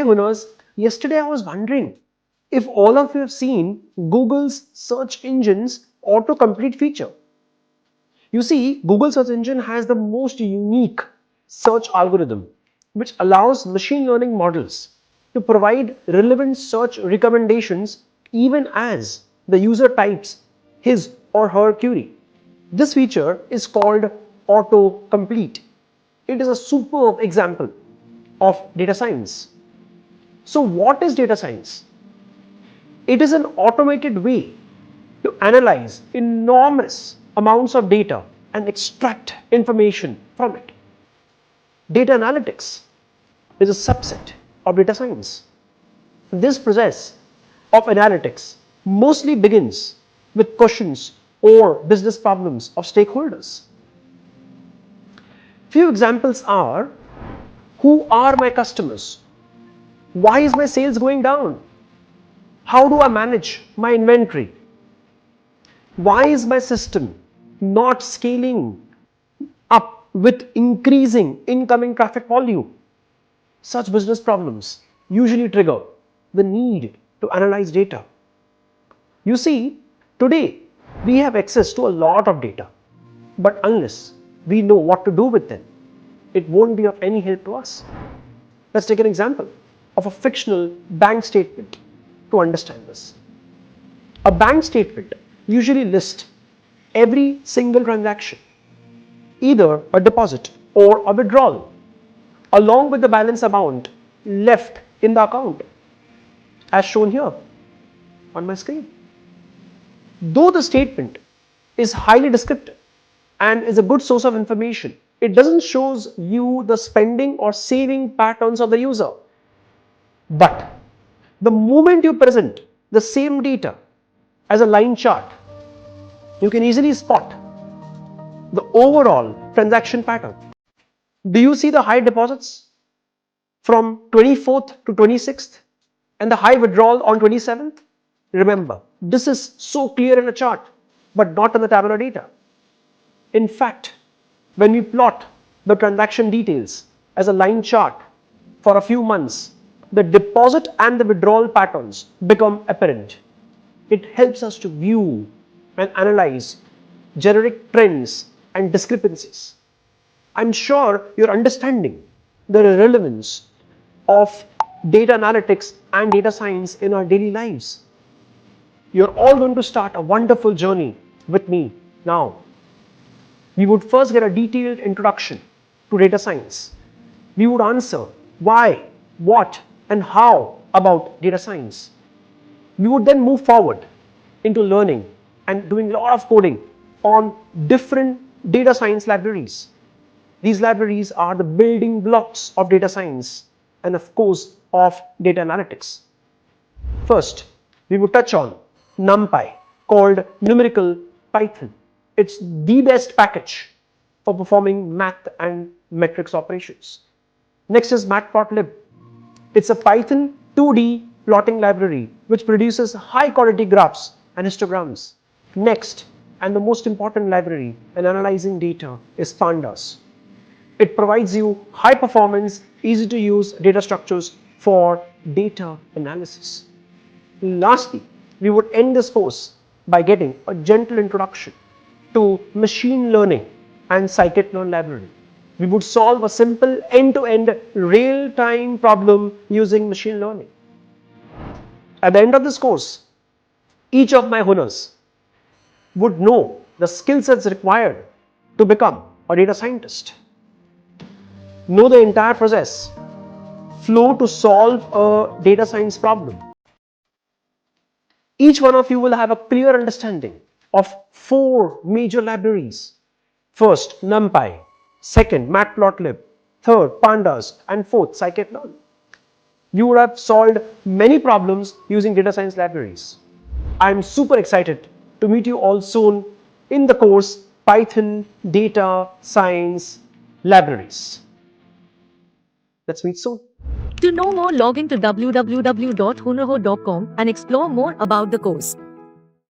Hunas, yesterday I was wondering if all of you have seen Google's search engine's autocomplete feature. You see, Google search engine has the most unique search algorithm which allows machine learning models to provide relevant search recommendations even as the user types his or her query. This feature is called autocomplete. It is a superb example of data science. So what is data science? It is an automated way to analyze enormous amounts of data and extract information from it. Data analytics is a subset of data science. This process of analytics mostly begins with questions or business problems of stakeholders. Few examples are: who are my customers? Why is my sales going down? How do I manage my inventory? Why is my system not scaling up with increasing incoming traffic volume? Such business problems usually trigger the need to analyze data. You see, today we have access to a lot of data, but unless we know what to do with them, it won't be of any help to us. Let's take an example of a fictional bank statement to understand this. A bank statement usually lists every single transaction, either a deposit or a withdrawal, along with the balance amount left in the account, as shown here on my screen. Though the statement is highly descriptive and is a good source of information, it doesn't show you the spending or saving patterns of the user. But the moment you present the same data as a line chart, you can easily spot the overall transaction pattern. Do you see the high deposits from 24th to 26th and the high withdrawal on 27th? Remember, this is so clear in a chart, but not in the tabular data. In fact, when we plot the transaction details as a line chart for a few months, the deposit and the withdrawal patterns become apparent. It helps us to view and analyze generic trends and discrepancies. I'm sure you're understanding the relevance of data analytics and data science in our daily lives. You're all going to start a wonderful journey with me now. We would first get a detailed introduction to data science. We would answer why, what, and how about data science. We would then move forward into learning and doing a lot of coding on different data science libraries. These libraries are the building blocks of data science and of course of data analytics. First, we would touch on NumPy, called numerical Python. It's the best package for performing math and metrics operations. Next is Matplotlib. It's a Python 2D plotting library which produces high quality graphs and histograms. Next, and the most important library in analyzing data, is Pandas. It provides you high performance, easy to use data structures for data analysis. Lastly, we would end this course by getting a gentle introduction to machine learning and scikit-learn library. We would solve a simple end-to-end real-time problem using machine learning. At the end of this course, each of my Hunars would know the skill sets required to become a data scientist. Know the entire process, flow to solve a data science problem. Each one of you will have a clear understanding of 4 major libraries. First, NumPy. Second, Matplotlib. Third, Pandas. And fourth, scikit-learn. You would have solved many problems using data science libraries. I am super excited to meet you all soon in the course Python Data Science Libraries. Let's meet soon. To know more, log in to www.hunarho.com and explore more about the course.